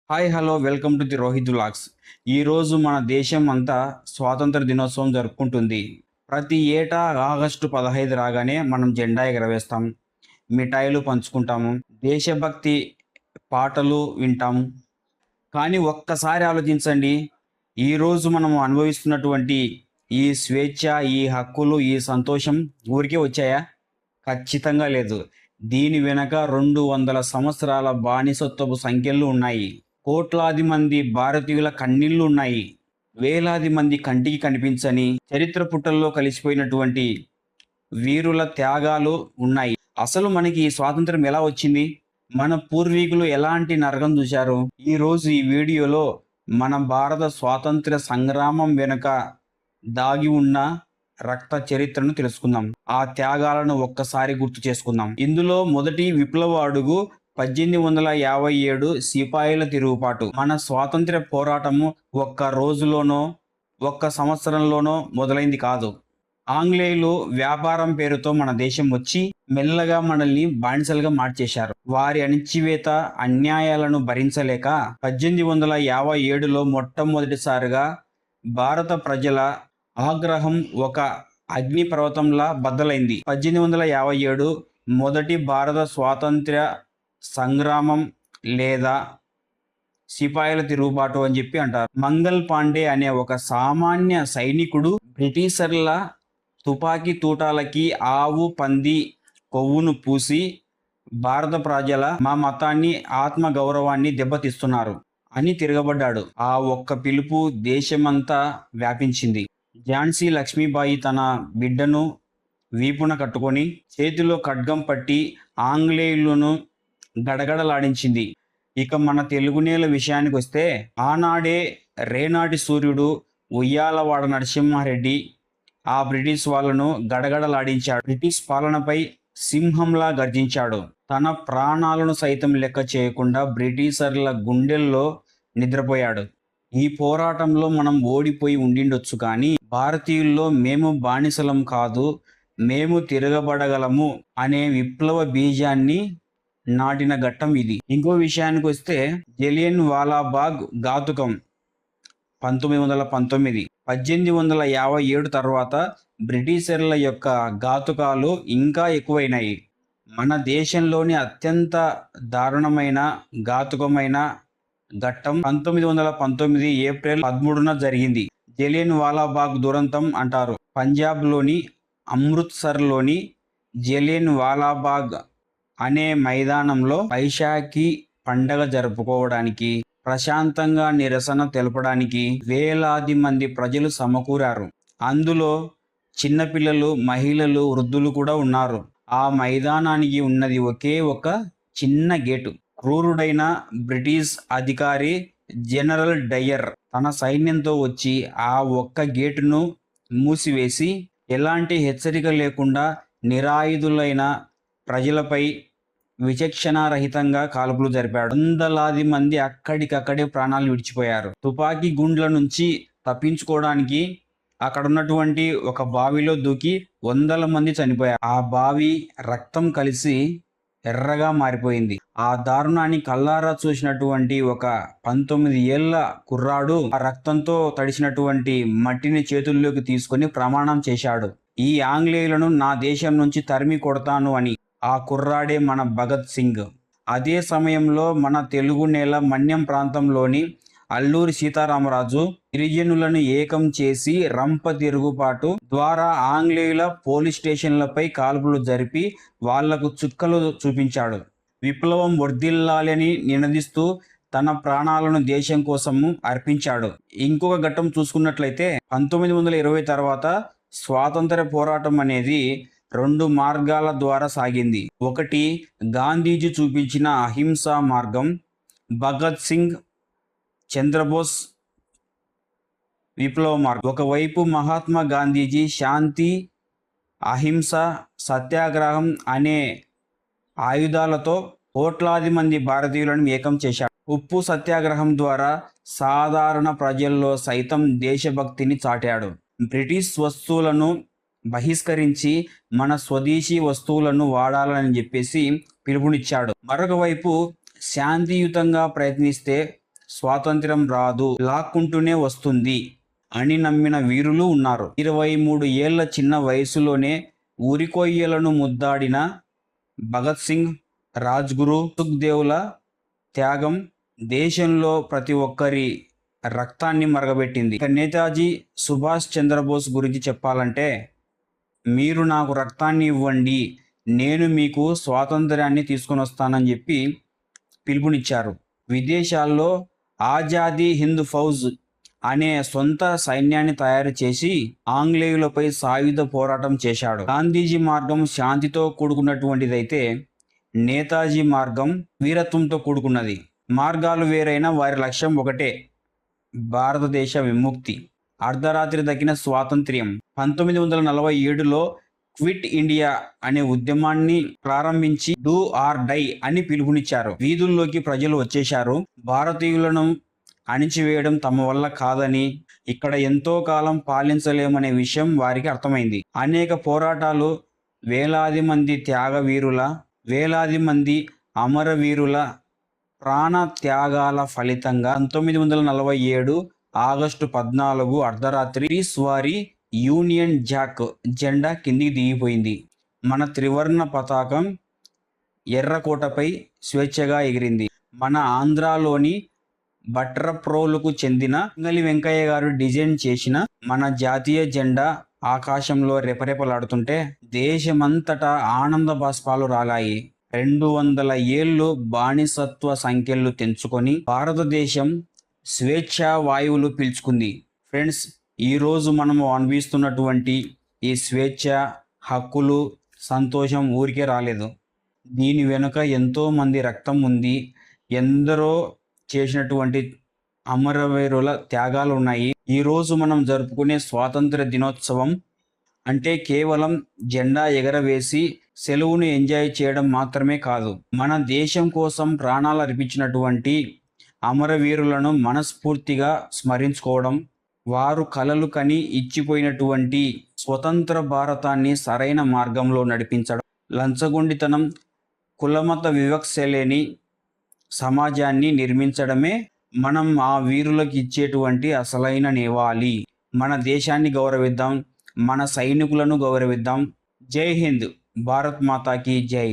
Hi hello welcome to the Rohit vlogs. ఈరోజు మన దేశం అంతా స్వాతంత్ర దినోత్సవం జరుపుకుంటుంది. ప్రతి ఏటా ఆగస్టు 15 రాగానే మనం జెండా ఎగరవేస్తాం, మిఠాయిలు పంచుకుంటాము, దేశభక్తి పాటలు వింటాము. కానీ ఒక్కసారి ఆలోచించండి, ఈరోజు మనం అనుభవిస్తున్నటువంటి ఈ స్వేచ్ఛ, ఈ హక్కులు, ఈ సంతోషం ఊరికే వచ్చాయా? ఖచ్చితంగా లేదు. దీని వెనక 200 సంవత్సరాల బానిసత్వపు సంఖ్యలు ఉన్నాయి. కోట్లాది మంది భారతీయుల కన్నీళ్లు ఉన్నాయి. వేలాది మంది కంటికి కనిపించని చరిత్ర పుటల్లో కలిసిపోయినటువంటి వీరుల త్యాగాలు ఉన్నాయి. అసలు మనకి ఈ స్వాతంత్రం ఎలా వచ్చింది? మన పూర్వీకులు ఎలాంటి నరకం చూశారు? ఈరోజు ఈ వీడియోలో మన భారత స్వాతంత్ర సంగ్రామం వెనుక దాగి ఉన్న రక్త చరిత్రను తెలుసుకుందాం. ఆ త్యాగాలను ఒక్కసారి గుర్తు చేసుకుందాం. ఇందులో మొదటి విప్లవ అడుగు 1857 సిపాయిల తిరుగుబాటు. మన స్వాతంత్ర్య పోరాటము ఒక్క రోజులోనో ఒక్క సంవత్సరంలోనో మొదలైంది కాదు. ఆంగ్లేయులు వ్యాపారం పేరుతో మన దేశం వచ్చి మెల్లగా మనల్ని బానిసలుగా మార్చేశారు. వారి అణిచివేత అన్యాయాలను భరించలేక 1857లో మొట్టమొదటిసారిగా భారత ప్రజల ఆగ్రహం ఒక అగ్ని పర్వతంలా బద్దలైంది. 1857 మొదటి భారత స్వాతంత్ర్య సంగ్రామం లేదా సిపాయిల తిరుగుబాటు అని చెప్పి అంటారు. మంగల్ పాండే అనే ఒక సామాన్య సైనికుడు బ్రిటిషర్ల తుపాకీ తూటాలకి ఆవు పంది కొవ్వును పూసి భారత ప్రజల మా మతాన్ని ఆత్మ గౌరవాన్ని దెబ్బతీస్తున్నారు అని తిరగబడ్డాడు. ఆ ఒక్క పిలుపు దేశమంతా వ్యాపించింది. ఝాన్సీ లక్ష్మీబాయి తన బిడ్డను వీపున కట్టుకొని చేతిలో ఖడ్గం పట్టి ఆంగ్లేయులను గడగడలాడించింది. ఇక మన తెలుగు నేల విషయానికి వస్తే ఆనాడే రేనాటి సూర్యుడు ఉయ్యాలవాడ నరసింహారెడ్డి ఆ బ్రిటిష్ వాళ్ళను గడగడలాడించాడు. బ్రిటిష్ పాలనపై సింహంలా గర్జించాడు. తన ప్రాణాలను సైతం లెక్క చేయకుండా బ్రిటిషర్ల గుండెల్లో నిద్రపోయాడు. ఈ పోరాటంలో మనం ఓడిపోయి ఉండిండొచ్చు, కానీ భారతీయుల్లో మేము బానిసలం కాదు, మేము తిరగబడగలము అనే విప్లవ బీజాన్ని నాటిన ఘట్టం ఇది. ఇంకో విషయానికి వస్తే జలియన్ వాలాబాగ్ ఘాతుకం 1919. 1857 తర్వాత బ్రిటిషర్ల యొక్క ఘాతుకాలు ఇంకా ఎక్కువైనాయి. మన దేశంలోని అత్యంత దారుణమైన ఘాతుకమైన ఘట్టం 1919 ఏప్రిల్ 13న జరిగింది. జలియన్ వాలాబాగ్ దురంతం అంటారు. పంజాబ్లోని అమృత్సర్లోని జలియన్ వాలాబాగ్ అనే మైదానంలో వైశాఖి పండగ జరుపుకోవడానికి, ప్రశాంతంగా నిరసన తెలపడానికి వేలాది మంది ప్రజలు సమకూరారు. అందులో చిన్నపిల్లలు, మహిళలు, వృద్ధులు కూడా ఉన్నారు. ఆ మైదానానికి ఉన్నది ఒకే ఒక చిన్న గేటు. క్రూరుడైన బ్రిటిష్ అధికారి జనరల్ డయర్ తన సైన్యంతో వచ్చి ఆ ఒక్క గేటును మూసివేసి ఎలాంటి హెచ్చరిక లేకుండా నిరాయుధులైన ప్రజలపై విచక్షణారహితంగా కాల్పులు జరిపాడు. వందలాది మంది అక్కడికక్కడే ప్రాణాలు విడిచిపోయారు. తుపాకీ గుండ్ల నుంచి తప్పించుకోవడానికి అక్కడ ఉన్నటువంటి ఒక బావిలో దూకి వందల మంది చనిపోయారు. ఆ బావి రక్తం కలిసి ఎర్రగా మారిపోయింది. ఆ దారుణాన్ని కల్లారా చూసినటువంటి ఒక 19 ఏళ్ల కుర్రాడు ఆ రక్తంతో తడిసినటువంటి మట్టిని చేతుల్లోకి తీసుకొని ప్రమాణం చేశాడు, ఈ ఆంగ్లేయులను నా దేశం నుంచి తరిమి కొడతాను అని. ఆ కుర్రాడే మన భగత్ సింగ్. అదే సమయంలో మన తెలుగు నేల మన్యం ప్రాంతంలోని అల్లూరి సీతారామరాజు గిరిజనులను ఏకం చేసి రంప తిరుగుబాటు ద్వారా ఆంగ్లేయుల పోలీస్ స్టేషన్లపై కాల్పులు జరిపి వాళ్లకు చుక్కలు చూపించాడు. విప్లవం వర్ధిల్లాలని నినదిస్తూ తన ప్రాణాలను దేశం కోసము అర్పించాడు. ఇంకొక ఘట్టం చూసుకున్నట్లయితే 1920 తర్వాత స్వాతంత్ర పోరాటం అనేది 2 మార్గాల ద్వారా సాగింది. ఒకటి గాంధీజీ చూపించిన అహింసా మార్గం, భగత్ సింగ్, చంద్రబోస్ విప్లవ మార్గం. ఒకవైపు మహాత్మా గాంధీజీ శాంతి, అహింస, సత్యాగ్రహం అనే ఆయుధాలతో కోట్లాది మంది భారతీయులను ఏకం చేశాడు. ఉప్పు సత్యాగ్రహం ద్వారా సాధారణ ప్రజల్లో సైతం దేశభక్తిని చాటాడు. బ్రిటిష్ వస్తువులను బహిష్కరించి మన స్వదేశీ వస్తువులను వాడాలని చెప్పేసి పిలుపునిచ్చాడు. మరొక వైపు శాంతియుతంగా ప్రయత్నిస్తే స్వాతంత్ర్యం రాదు, లాక్కుంటూనే వస్తుంది అని నమ్మిన వీరులు ఉన్నారు. 23 ఏళ్ల చిన్న వయసులోనే ఉరికొయ్యలను ముద్దాడిన భగత్ సింగ్, రాజ్గురు, సుఖ్దేవ్ల త్యాగం దేశంలో ప్రతి ఒక్కరి రక్తాన్ని మరగబెట్టింది. ఇక నేతాజీ సుభాష్ చంద్రబోస్ గురించి చెప్పాలంటే, మీరు నాకు రక్తాన్ని ఇవ్వండి, నేను మీకు స్వాతంత్ర్యాన్ని తీసుకొని వస్తానని చెప్పి పిలుపునిచ్చారు. విదేశాల్లో ఆజాదీ హింద్ ఫౌజ్ అనే సొంత సైన్యాన్ని తయారు చేసి ఆంగ్లేయులపై సాయుధ పోరాటం చేశాడు. గాంధీజీ మార్గం శాంతితో కూడుకున్నటువంటిదైతే నేతాజీ మార్గం వీరత్వంతో కూడుకున్నది. మార్గాలు వేరైనా వారి లక్ష్యం ఒకటే, భారతదేశ విముక్తి. అర్ధరాత్రి దక్కిన స్వాతంత్ర్యం. 1947లో క్విట్ ఇండియా అనే ఉద్యమాన్ని ప్రారంభించి డూ ఆర్ డై అని పిలుపునిచ్చారు. వీధుల్లోకి ప్రజలు వచ్చేశారు. భారతీయులను అణిచివేయడం తమ వల్ల కాదని, ఇక్కడ ఎంతో కాలం పాలించలేమనే విషయం వారికి అర్థమైంది. అనేక పోరాటాలు, వేలాది మంది త్యాగవీరుల, వేలాది మంది అమరవీరుల ప్రాణ త్యాగాల ఫలితంగా 1947 ఆగస్టు 14 అర్ధరాత్రి వారి యూనియన్ జాక్ జెండా కిందికి దిగిపోయింది. మన త్రివర్ణ పతాకం ఎర్రకోటపై స్వేచ్ఛగా ఎగిరింది. మన ఆంధ్రాలోని బట్రప్రోలుకు చెందిన పింగళి వెంకయ్య గారు డిజైన్ చేసిన మన జాతీయ జెండా ఆకాశంలో రెపరెపలాడుతుంటే దేశమంతటా ఆనంద బాష్పాలు రాలాయి. 200 ఏళ్ళు బానిసత్వ సంఖ్యలు తెంచుకొని భారతదేశం స్వేచ్ఛా వాయువులు పీల్చుకుంది. ఫ్రెండ్స్, ఈరోజు మనము అనుభవిస్తున్నటువంటి ఈ స్వేచ్ఛ, హక్కులు, సంతోషం ఊరికే రాలేదు. దీని వెనుక ఎంతోమంది రక్తం ఉంది. ఎందరో చేసినటువంటి అమరవీరుల త్యాగాలు ఉన్నాయి. ఈరోజు మనం జరుపుకునే స్వాతంత్ర దినోత్సవం అంటే కేవలం జెండా ఎగరవేసి సెలవును ఎంజాయ్ చేయడం మాత్రమే కాదు. మన దేశం కోసం ప్రాణాలు అర్పించినటువంటి అమరవీరులను మనస్ఫూర్తిగా స్మరించుకోవడం, వారు కలలు కని ఇచ్చిపోయినటువంటి స్వతంత్ర భారతాన్ని సరైన మార్గంలో నడిపించడం, లంచగొండితనం, కులమత వివక్ష లేని సమాజాన్ని నిర్మించడమే మనం ఆ వీరులకు ఇచ్చేటువంటి అసలైన నివాళి. మన దేశాన్ని గౌరవిద్దాం, మన సైనికులను గౌరవిద్దాం. జై హింద్, భారత్ మాతాకి జై.